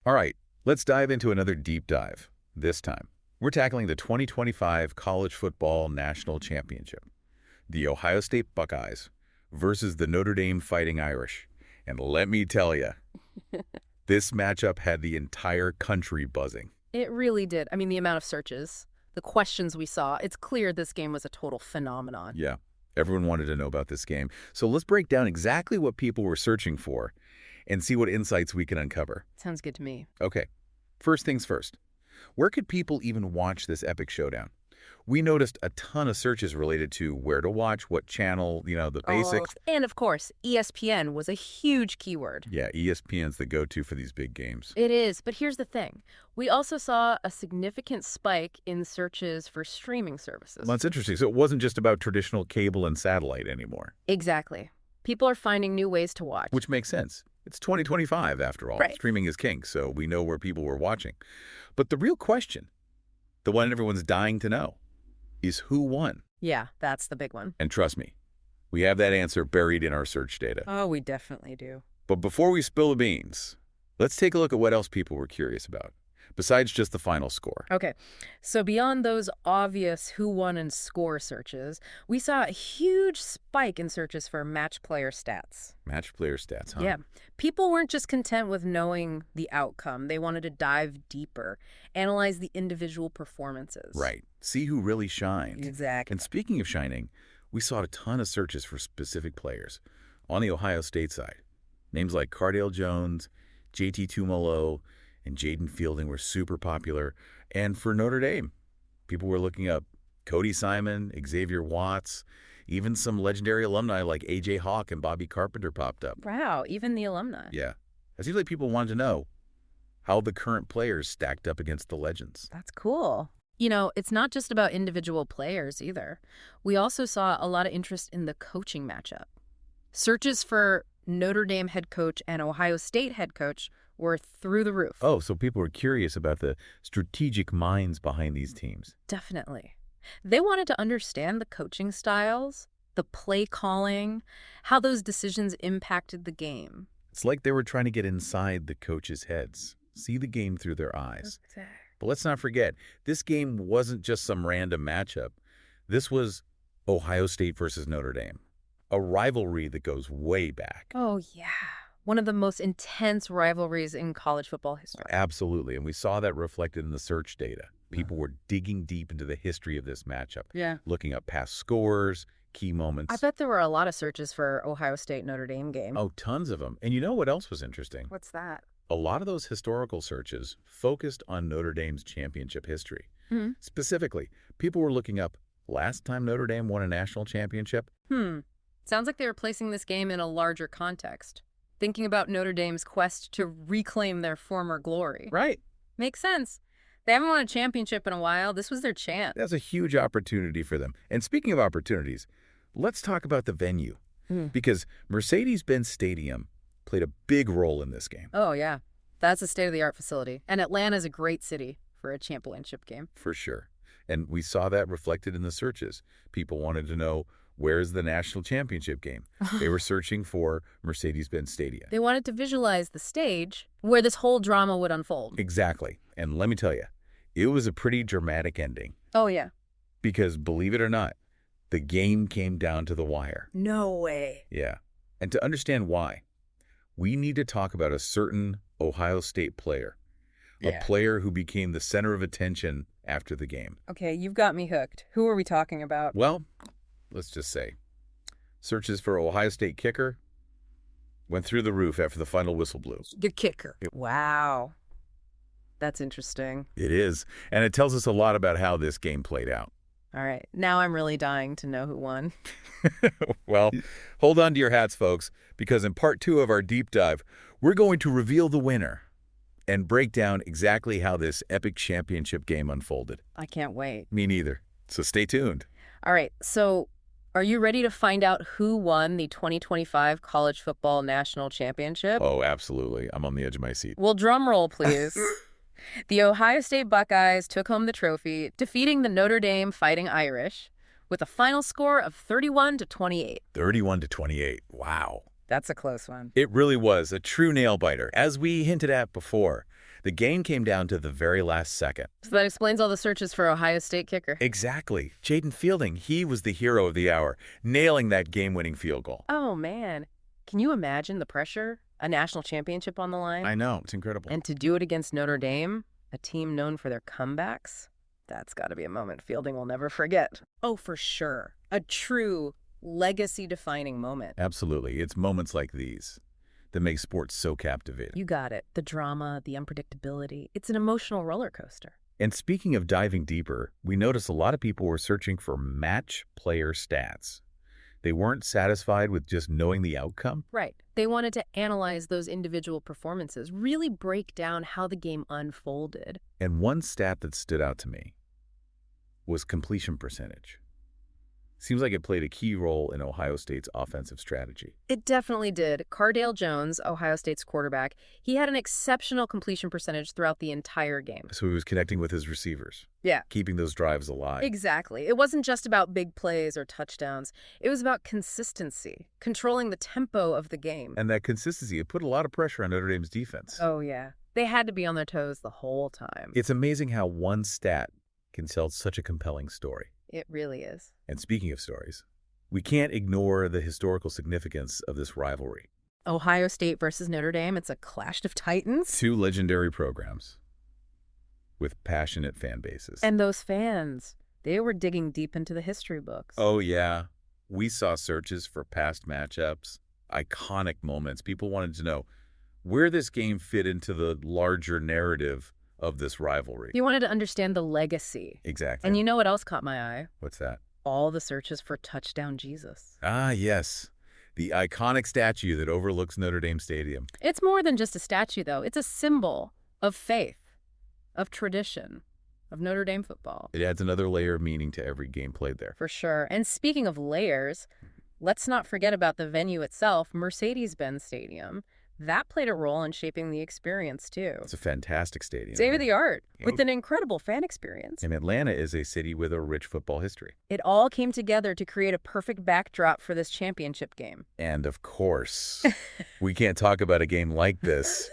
All right, let's dive into another deep dive. This time, we're tackling the 2025 College Football National Championship. The Ohio State Buckeyes versus the Notre Dame Fighting Irish. And let me tell you, this matchup had the entire country buzzing. It really did. I mean, the amount of searches, the questions we saw, it's clear this game was a total phenomenon. Yeah, everyone wanted to know about this game. So let's break down exactly what people were searching for and see what insights we can uncover. Sounds good to me. Okay, first things first. Where could people even watch this epic showdown? We noticed a ton of searches related to where to watch, what channel, the basics. And of course, ESPN was a huge keyword. Yeah, ESPN's the go-to for these big games. It is, but here's the thing. We also saw a significant spike in searches for streaming services. Well, that's interesting. So it wasn't just about traditional cable and satellite anymore. Exactly. People are finding new ways to watch. Which makes sense. It's 2025, after all. Right. Streaming is king, so we know where people were watching. But the real question, the one everyone's dying to know, is who won? Yeah, that's the big one. And trust me, we have that answer buried in our search data. Oh, we definitely do. But before we spill the beans, let's take a look at what else people were curious about, besides just the final score. Okay, so beyond those obvious who won and score searches, we saw a huge spike in searches for match player stats. Match player stats, huh? Yeah. People weren't just content with knowing the outcome. They wanted to dive deeper, analyze the individual performances. Right. See who really shined. Exactly. And speaking of shining, we saw a ton of searches for specific players. On the Ohio State side, names like Cardale Jones, JT Tumolo, and Jaden Fielding were super popular. And for Notre Dame, people were looking up Cody Simon, Xavier Watts, even some legendary alumni like A.J. Hawk and Bobby Carpenter popped up. Wow, even the alumni. Yeah. It seems like people wanted to know how the current players stacked up against the legends. That's cool. It's not just about individual players either. We also saw a lot of interest in the coaching matchup. Searches for Notre Dame head coach and Ohio State head coach were through the roof. Oh, so people were curious about the strategic minds behind these teams. Definitely. They wanted to understand the coaching styles, the play calling, how those decisions impacted the game. It's like they were trying to get inside the coaches' heads, see the game through their eyes. Exactly. But let's not forget, this game wasn't just some random matchup. This was Ohio State versus Notre Dame, a rivalry that goes way back. Oh, yeah. One of the most intense rivalries in college football history. Absolutely, and we saw that reflected in the search data. People were digging deep into the history of this matchup, looking up past scores, key moments. I bet there were a lot of searches for Ohio State-Notre Dame game. Oh, tons of them. And you know what else was interesting? What's that? A lot of those historical searches focused on Notre Dame's championship history. Specifically, people were looking up last time Notre Dame won a national championship. Sounds like they were placing this game in a larger context, thinking about Notre Dame's quest to reclaim their former glory. Right. Makes sense. They haven't won a championship in a while. This was their chance. That's a huge opportunity for them. And speaking of opportunities, let's talk about the venue. Because Mercedes-Benz Stadium played a big role in this game. Oh, yeah. That's a state-of-the-art facility. And Atlanta's a great city for a championship game. For sure. And we saw that reflected in the searches. People wanted to know, where's the national championship game? They were searching for Mercedes-Benz Stadium. They wanted to visualize the stage where this whole drama would unfold. Exactly. And let me tell you, it was a pretty dramatic ending. Oh, yeah. Because believe it or not, the game came down to the wire. No way. Yeah. And to understand why, we need to talk about a certain Ohio State player. A player who became the center of attention after the game. Okay, you've got me hooked. Who are we talking about? Well, let's just say, searches for Ohio State kicker went through the roof after the final whistle blew. The kicker. Wow. That's interesting. It is. And it tells us a lot about how this game played out. All right. Now I'm really dying to know who won. Well, hold on to your hats, folks, because in part 2 of our deep dive, we're going to reveal the winner and break down exactly how this epic championship game unfolded. I can't wait. Me neither. So stay tuned. All right. So are you ready to find out who won the 2025 College Football National Championship? Oh, absolutely. I'm on the edge of my seat. Well, drum roll, please. The Ohio State Buckeyes took home the trophy, defeating the Notre Dame Fighting Irish with a final score of 31-28. 31-28. Wow. That's a close one. It really was a true nail-biter. As we hinted at before, The game came down to the very last second. So that explains all the searches for Ohio State kicker. Exactly. Jaden Fielding, he was the hero of the hour, nailing that game-winning field goal. Oh, man. Can you imagine the pressure? A national championship on the line? I know. It's incredible. And to do it against Notre Dame, a team known for their comebacks? That's got to be a moment Fielding will never forget. Oh, for sure. A true legacy-defining moment. Absolutely. It's moments like these that make sports so captivating. You got it. The drama, the unpredictability. It's an emotional roller coaster. And speaking of diving deeper, we noticed a lot of people were searching for match player stats. They weren't satisfied with just knowing the outcome. Right. They wanted to analyze those individual performances, really break down how the game unfolded. And one stat that stood out to me was completion percentage. Seems like it played a key role in Ohio State's offensive strategy. It definitely did. Cardale Jones, Ohio State's quarterback, he had an exceptional completion percentage throughout the entire game. So he was connecting with his receivers. Yeah. Keeping those drives alive. Exactly. It wasn't just about big plays or touchdowns. It was about consistency, controlling the tempo of the game. And that consistency, it put a lot of pressure on Notre Dame's defense. Oh, yeah. They had to be on their toes the whole time. It's amazing how one stat can tell such a compelling story. It really is. And speaking of stories, we can't ignore the historical significance of this rivalry. Ohio State versus Notre Dame, it's a clash of titans. Two legendary programs with passionate fan bases. And those fans, they were digging deep into the history books. Oh, yeah. We saw searches for past matchups, iconic moments. People wanted to know where this game fit into the larger narrative of this rivalry. You wanted to understand the legacy. Exactly. And you know what else caught my eye? What's that? All the searches for Touchdown Jesus. Ah, yes. The iconic statue that overlooks Notre Dame Stadium. It's more than just a statue, though. It's a symbol of faith, of tradition, of Notre Dame football. It adds another layer of meaning to every game played there. For sure. And speaking of layers, let's not forget about the venue itself, Mercedes-Benz Stadium. That played a role in shaping the experience, too. It's a fantastic stadium. State-of-the-art, with an incredible fan experience. And Atlanta is a city with a rich football history. It all came together to create a perfect backdrop for this championship game. And of course, we can't talk about a game like this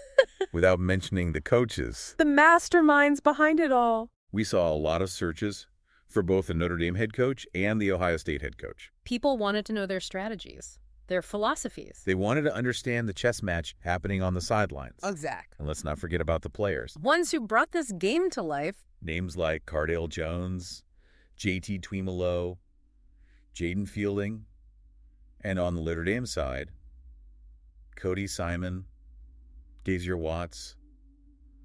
without mentioning the coaches. The masterminds behind it all. We saw a lot of searches for both the Notre Dame head coach and the Ohio State head coach. People wanted to know their strategies, their philosophies. They wanted to understand the chess match happening on the sidelines. Exactly. And let's not forget about the players. Ones who brought this game to life. Names like Cardale Jones, JT Twimolo, Jaden Fielding, and on the Notre Dame side, Cody Simon, Gazier Watts,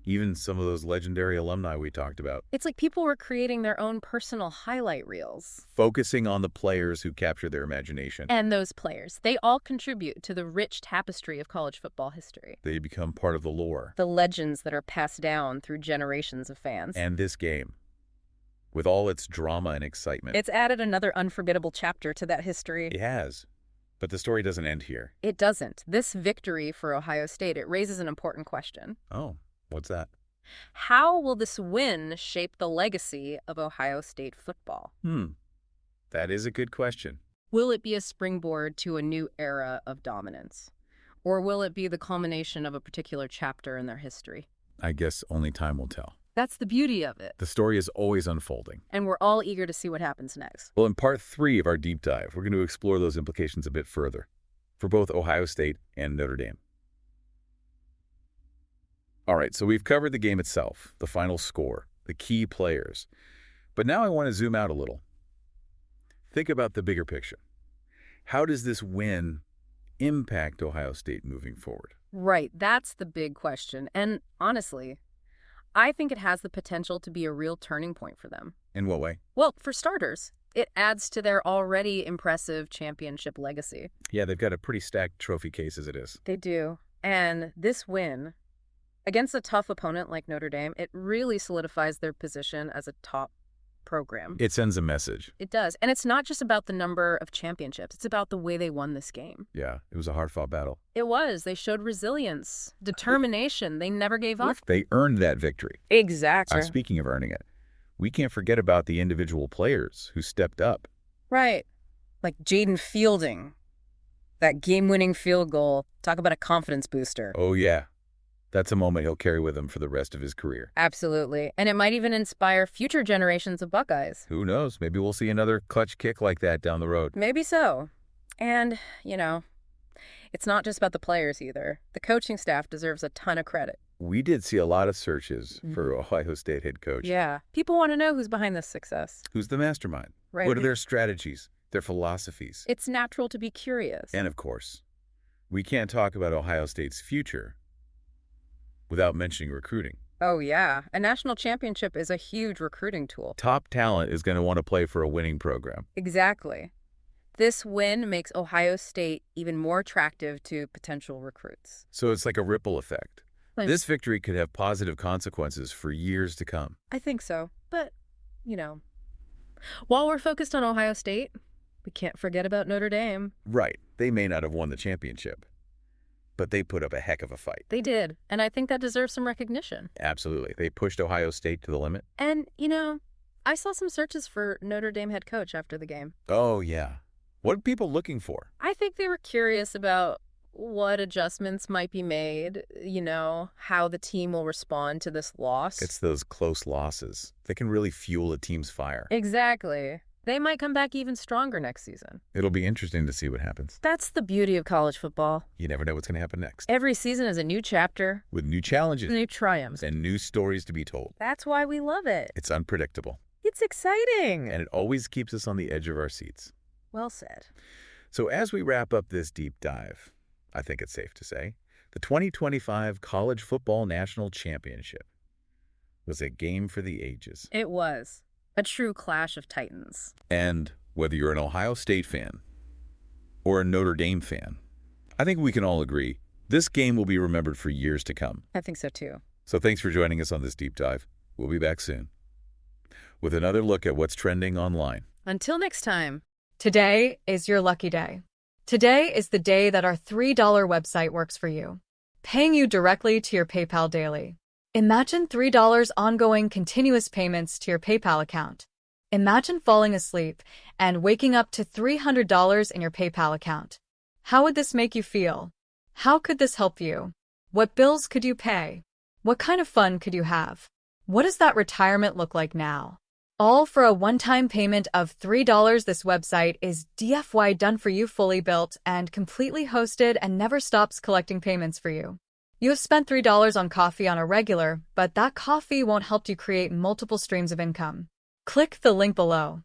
even some of those legendary alumni we talked about. It's like people were creating their own personal highlight reels. Focusing on the players who capture their imagination. And those players, they all contribute to the rich tapestry of college football history. They become part of the lore. The legends that are passed down through generations of fans. And this game, with all its drama and excitement. It's added another unforgettable chapter to that history. It has. But the story doesn't end here. It doesn't. This victory for Ohio State, it raises an important question. Oh. What's that? How will this win shape the legacy of Ohio State football? That is a good question. Will it be a springboard to a new era of dominance? Or will it be the culmination of a particular chapter in their history? I guess only time will tell. That's the beauty of it. The story is always unfolding. And we're all eager to see what happens next. Well, in part 3 of our deep dive, we're going to explore those implications a bit further for both Ohio State and Notre Dame. All right, so we've covered the game itself, the final score, the key players. But now I want to zoom out a little. Think about the bigger picture. How does this win impact Ohio State moving forward? Right, that's the big question. And honestly, I think it has the potential to be a real turning point for them. In what way? Well, for starters, it adds to their already impressive championship legacy. Yeah, they've got a pretty stacked trophy case as it is. They do. And this win, against a tough opponent like Notre Dame, it really solidifies their position as a top program. It sends a message. It does. And it's not just about the number of championships. It's about the way they won this game. Yeah, it was a hard-fought battle. It was. They showed resilience, determination. They never gave up. They earned that victory. Exactly. Speaking of earning it, we can't forget about the individual players who stepped up. Right. Like Jaden Fielding. That game-winning field goal. Talk about a confidence booster. Oh, yeah. That's a moment he'll carry with him for the rest of his career. Absolutely. And it might even inspire future generations of Buckeyes. Who knows? Maybe we'll see another clutch kick like that down the road. Maybe so. And, it's not just about the players either. The coaching staff deserves a ton of credit. We did see a lot of searches for Ohio State head coach. Yeah. People want to know who's behind this success. Who's the mastermind? Right. What are their strategies, their philosophies? It's natural to be curious. And of course, we can't talk about Ohio State's future without mentioning recruiting. Oh, yeah. A national championship is a huge recruiting tool. Top talent is going to want to play for a winning program. Exactly. This win makes Ohio State even more attractive to potential recruits. So it's like a ripple effect. This victory could have positive consequences for years to come. I think so. But, while we're focused on Ohio State, we can't forget about Notre Dame. Right. They may not have won the championship, but they put up a heck of a fight. They did. And I think that deserves some recognition. Absolutely. They pushed Ohio State to the limit. And, I saw some searches for Notre Dame head coach after the game. Oh, yeah. What are people looking for? I think they were curious about what adjustments might be made, how the team will respond to this loss. It's those close losses. They can really fuel a team's fire. Exactly. They might come back even stronger next season. It'll be interesting to see what happens. That's the beauty of college football. You never know what's going to happen next. Every season is a new chapter. With new challenges. New triumphs. And new stories to be told. That's why we love it. It's unpredictable. It's exciting. And it always keeps us on the edge of our seats. Well said. So as we wrap up this deep dive, I think it's safe to say, the 2025 College Football National Championship was a game for the ages. It was. A true clash of titans. And whether you're an Ohio State fan or a Notre Dame fan, I think we can all agree this game will be remembered for years to come. I think so too. So thanks for joining us on this deep dive. We'll be back soon with another look at what's trending online. Until next time. Today is your lucky day. Today is the day that our $3 website works for you, paying you directly to your PayPal daily. Imagine $3 ongoing continuous payments to your PayPal account. Imagine falling asleep and waking up to $300 in your PayPal account. How would this make you feel? How could this help you? What bills could you pay? What kind of fun could you have? What does that retirement look like now? All for a one-time payment of $3. This website is DFY done for you, fully built and completely hosted, and never stops collecting payments for you. You have spent $3 on coffee on a regular, but that coffee won't help you create multiple streams of income. Click the link below.